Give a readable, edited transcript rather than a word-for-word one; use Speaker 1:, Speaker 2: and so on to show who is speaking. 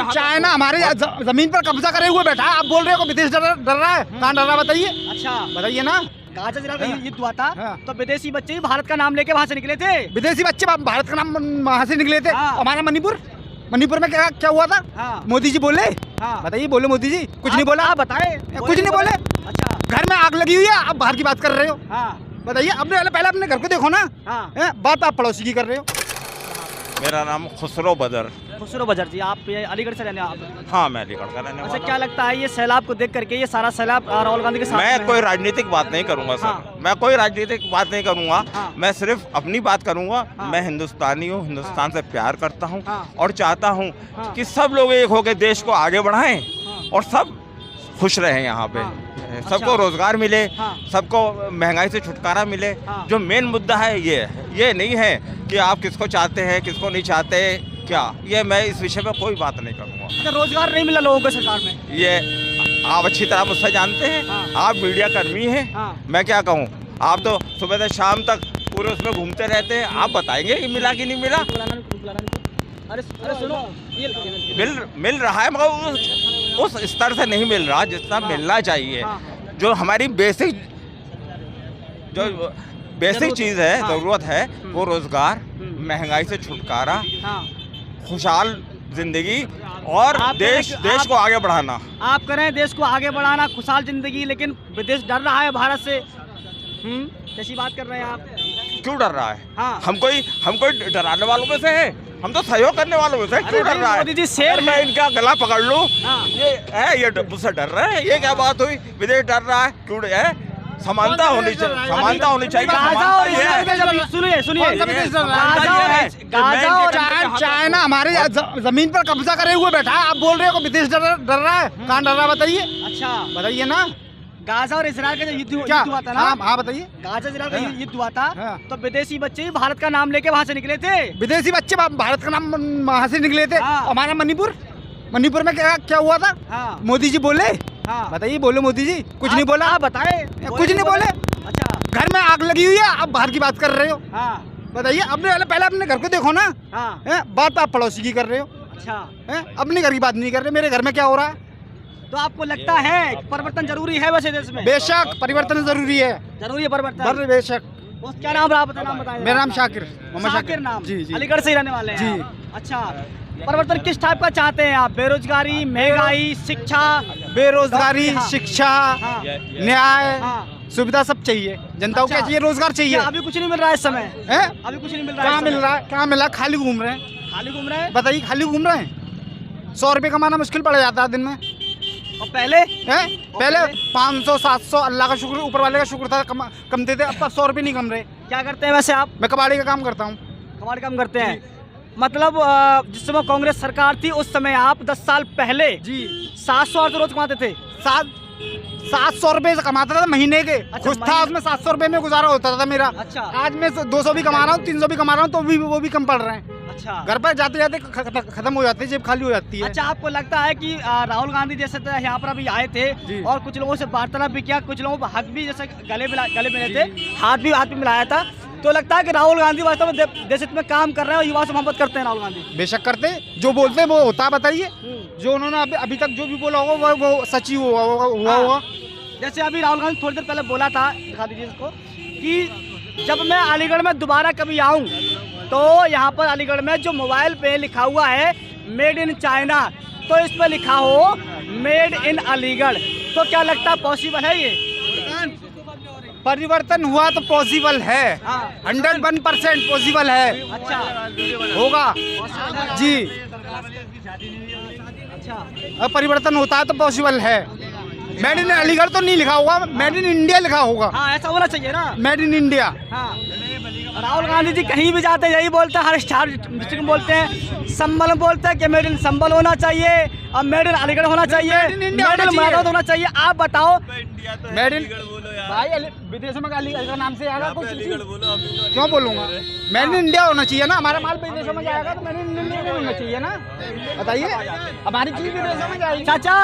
Speaker 1: China हमारी जमीन पर कब्जा करे हुए बैठा है। आप बोल रहे हो विदेश डर रहा है, कहाँ डर रहा है बताइए।
Speaker 2: अच्छा
Speaker 1: बताइए ना।
Speaker 2: गाजा जिला का युद्ध हुआ था
Speaker 1: हाँ।
Speaker 2: तो विदेशी बच्चे ही भारत का नाम लेके वहाँ से निकले थे।
Speaker 1: विदेशी बच्चे भारत का नाम वहाँ से निकले थे।
Speaker 2: हाँ।
Speaker 1: हमारा मणिपुर में क्या हुआ था?
Speaker 2: हाँ।
Speaker 1: मोदी जी बोले।
Speaker 2: हाँ।
Speaker 1: बताइए, बोले मोदी जी कुछ नहीं बोला?
Speaker 2: आप बताए
Speaker 1: कुछ नहीं बोले।
Speaker 2: अच्छा
Speaker 1: घर में आग लगी हुई है, आप बाहर की बात कर रहे हो।
Speaker 2: हाँ
Speaker 1: बताइए, पहले अपने घर को देखो ना।
Speaker 2: हाँ।
Speaker 1: बात आप पड़ोसी की कर रहे हो।
Speaker 3: मेरा नाम खुसरो बदर।
Speaker 2: खुसरो बजर जी, आप ये अलीगढ़ से रहने आप?
Speaker 3: हाँ, मैं अलीगढ़ का रहने
Speaker 2: अच्छा,
Speaker 3: वाला
Speaker 2: क्या लगता है ये सैलाब को देख करके, ये सारा सैलाब राहुल गांधी के साथ
Speaker 3: मैं
Speaker 2: में
Speaker 3: कोई
Speaker 2: है?
Speaker 3: राजनीतिक बात नहीं करूंगा सर।
Speaker 2: हाँ।
Speaker 3: मैं कोई राजनीतिक बात नहीं करूंगा।
Speaker 2: हाँ।
Speaker 3: मैं सिर्फ अपनी बात करूंगा।
Speaker 2: हाँ।
Speaker 3: मैं हिंदुस्तानी हूँ, हिंदुस्तान से प्यार करता हूँ
Speaker 2: हाँ।
Speaker 3: और चाहता हूँ
Speaker 2: हाँ।
Speaker 3: कि सब लोग एक होकर देश को आगे बढ़ाएं
Speaker 2: हाँ।
Speaker 3: और सब खुश रहें यहाँ पे।
Speaker 2: हाँ।
Speaker 3: सबको
Speaker 2: अच्छा।
Speaker 3: रोजगार मिले,
Speaker 2: हाँ।
Speaker 3: सबको महंगाई से छुटकारा मिले।
Speaker 2: हाँ।
Speaker 3: जो मेन मुद्दा है ये नहीं है कि आप किसको चाहते हैं किसको नहीं चाहते क्या। ये मैं इस विषय में कोई बात नहीं करूँगा।
Speaker 2: अच्छा, रोजगार नहीं मिला लोगों को सरकार में?
Speaker 3: ये आप अच्छी तरह मुझसे जानते हैं।
Speaker 2: हाँ।
Speaker 3: आप मीडिया कर्मी हैं।
Speaker 2: हाँ।
Speaker 3: मैं क्या कहूँ, आप तो सुबह से शाम तक पूरे उसमें घूमते रहते हैं। आप बताएंगे कि मिला कि नहीं मिला।
Speaker 2: अरे सुनो, ये
Speaker 3: मिल रहा है मगर उस स्तर से नहीं मिल रहा जितना
Speaker 2: हाँ।
Speaker 3: मिलना चाहिए।
Speaker 2: हाँ।
Speaker 3: जो हमारी बेसिक चीज़ है,
Speaker 2: हाँ।
Speaker 3: ज़रूरत है, वो रोजगार,
Speaker 2: हम्म।
Speaker 3: महंगाई से छुटकारा,
Speaker 2: हाँ।
Speaker 3: खुशहाल जिंदगी और
Speaker 2: आप
Speaker 3: देश
Speaker 2: आप-
Speaker 3: को आगे बढ़ाना।
Speaker 2: आप करें देश को आगे बढ़ाना, खुशहाल जिंदगी, लेकिन विदेश डर रहा है भारत से। कैसी बात कर रहे हैं आप?
Speaker 3: क्यों डर रहा है?
Speaker 2: हाँ।
Speaker 3: हम कोई डराने वालों में से है? हम तो सहयोग करने वालों में से। क्यों डर रहा है?
Speaker 2: मोदी जी शेर
Speaker 3: अगर मैं इनका गला पकड़ लूं,
Speaker 2: हाँ।
Speaker 3: ये मुझसे डर रहे हैं। ये क्या बात हुई? विदेश डर रहा है, क्यों है? समानता होनी चाहिए।
Speaker 1: गाजा
Speaker 2: और इजराइल के जब- सुनिए
Speaker 1: कौन सा विदेश डर रहा है?
Speaker 2: गाजा और
Speaker 1: चाइना हमारी जमीन पर कब्जा करे हुए बैठा है। आप बोल रहे हो विदेश डर रहा है, कहाँ डर रहा है बताइए।
Speaker 2: अच्छा,
Speaker 1: बताइए ना।
Speaker 2: गाजा और इजराइल का जो युद्ध
Speaker 1: क्या
Speaker 2: हुआ था ना,
Speaker 1: हाँ बताइए।
Speaker 2: गाजा इजराइल का
Speaker 1: हाँ।
Speaker 2: युद्ध हुआ था
Speaker 1: हाँ।
Speaker 2: तो विदेशी बच्चे ही भारत का नाम लेके वहाँ से निकले थे।
Speaker 1: विदेशी बच्चे भारत का नाम वहाँ से निकले थे।
Speaker 2: हाँ।
Speaker 1: हमारा मणिपुर में क्या हुआ था?
Speaker 2: हाँ।
Speaker 1: मोदी जी बोले।
Speaker 2: हाँ।
Speaker 1: बताइए, बोले मोदी जी कुछ नहीं बोला?
Speaker 2: आप बताए
Speaker 1: कुछ नहीं बोले।
Speaker 2: अच्छा।
Speaker 1: घर में आग लगी हुई है, आप बाहर की बात कर रहे हो।
Speaker 2: हाँ।
Speaker 1: बताइए, पहले अपने घर को देखो ना।
Speaker 2: हाँ।
Speaker 1: बात आप पड़ोसी की कर रहे हो।
Speaker 2: अच्छा,
Speaker 1: अपने घर की बात नहीं कर रहे। मेरे घर में क्या हो रहा है?
Speaker 2: तो आपको लगता है परिवर्तन जरूरी है वैसे देश में?
Speaker 1: बेशक परिवर्तन जरूरी है।
Speaker 2: जरूरी है परिवर्तन।
Speaker 1: बेशक।
Speaker 2: क्या नाम रहा? आपका नाम बताएं।
Speaker 1: मेरा नाम शाकिर, मोहम्मद
Speaker 2: शाकिर नाम।
Speaker 1: जी जी।
Speaker 2: अलीगढ़ से ही रहने वाले हैं
Speaker 1: जी।
Speaker 2: आप? अच्छा, परिवर्तन किस टाइप का चाहते हैं आप? बेरोजगारी, महंगाई, शिक्षा?
Speaker 1: बेरोजगारी,
Speaker 2: हाँ।
Speaker 1: शिक्षा,
Speaker 2: हाँ।
Speaker 1: न्याय,
Speaker 2: हाँ।
Speaker 1: सुविधा सब चाहिए। जनता को क्या
Speaker 2: अच्छा।
Speaker 1: चाहिए? रोजगार चाहिए।
Speaker 2: क्या अभी कुछ नहीं मिल रहा है इस समय?
Speaker 1: है?
Speaker 2: अभी कुछ नहीं मिल रहा है
Speaker 1: कहाँ
Speaker 2: इस
Speaker 1: मिल
Speaker 2: समय?
Speaker 1: रहा है? कहाँ मिल रहा है? खाली घूम रहे हैं।
Speaker 2: खाली घूम रहे हैं?
Speaker 1: बताइए, खाली घूम रहे हैं। 100 रुपये कमाना मुश्किल पड़ जाता है दिन में।
Speaker 2: और पहले
Speaker 1: है? पहले 500 700 अल्लाह का शुक्र, ऊपर वाले का शुक्र था, कमते थे। अब तक 100 रुपये नहीं कम रहे।
Speaker 2: क्या करते हैं वैसे आप?
Speaker 1: मैं कबाड़ी का काम करता हूँ।
Speaker 2: कमाल काम करते हैं। मतलब जिस समय कांग्रेस सरकार थी उस समय आप 10 साल पहले
Speaker 1: जी
Speaker 2: 700 रोज कमाते थे?
Speaker 1: 700 रुपये से कमाता था महीने के।
Speaker 2: अच्छा,
Speaker 1: खुश था उसमें। 700 रुपये में गुजारा होता था मेरा।
Speaker 2: अच्छा।
Speaker 1: आज मैं 200 भी कमा रहा हूँ, 300 भी कमा रहा हूँ, तो वो भी कम पड़ रहे हैं।
Speaker 2: अच्छा।
Speaker 1: घर पर जाते जाते खत्म हो जाती है, जेब खाली हो जाती है।
Speaker 2: अच्छा, आपको लगता है कि राहुल गांधी जैसे तो यहाँ पर अभी आए थे
Speaker 1: जी।
Speaker 2: और कुछ लोगों से वार्तालाप भी किया, कुछ लोगों को हक भी जैसे गले मिले थे, हाथ भी मिलाया था, तो लगता है कि राहुल गांधी वास्तव में देश हित में काम कर रहे हैं और युवा से मोहब्बत करते हैं राहुल गांधी?
Speaker 1: बेशक करते, जो बोलते हैं वो होता है। बताइए, जो उन्होंने अभी तक जो भी बोला होगा वो सच ही हुआ होगा।
Speaker 2: जैसे अभी राहुल गांधी थोड़ी देर पहले बोला था, दिखा दीजिए इसको, कि जब मैं अलीगढ़ में दोबारा कभी आऊँ तो यहाँ पर अलीगढ़ में जो मोबाइल पे लिखा हुआ है मेड इन चाइना, तो इस पर लिखा हो मेड इन अलीगढ़। तो क्या लगता है पॉसिबल है ये?
Speaker 1: परिवर्तन हुआ तो पॉसिबल है।
Speaker 2: हाँ।
Speaker 1: 101% पॉसिबल है।
Speaker 2: अच्छा,
Speaker 1: होगा जी।
Speaker 2: अच्छा।
Speaker 1: अब परिवर्तन होता है तो पॉसिबल है। मेड इन अलीगढ़ तो नहीं लिखा होगा, मेड इन इंडिया लिखा होगा।
Speaker 2: हाँ, ऐसा होना चाहिए ना।
Speaker 1: Made in India.
Speaker 2: हाँ, राहुल गांधी जी कहीं भी जाते हैं यही बोलते हैं, हर स्टार डिस्ट्रिक्ट में बोलते हैं, संबल में बोलते हैं कि मेड इन संबल होना चाहिए और मेड इन अलीगढ़ होना चाहिए,
Speaker 1: made in India
Speaker 2: made in
Speaker 1: होना
Speaker 2: मुरादाबाद होना चाहिए। आप बताओ।
Speaker 1: मेड इन भाई विदेशों में अलीगढ़ का नाम से आएगा कुछ? क्यों बोलूँगा? मेड इन इंडिया होना चाहिए ना। हमारा माल विदेशों में जाएगा तो मेड इन इंडिया होना चाहिए ना। बताइए, हमारी चीज़ विदेशों में जाएगी।
Speaker 2: चाचा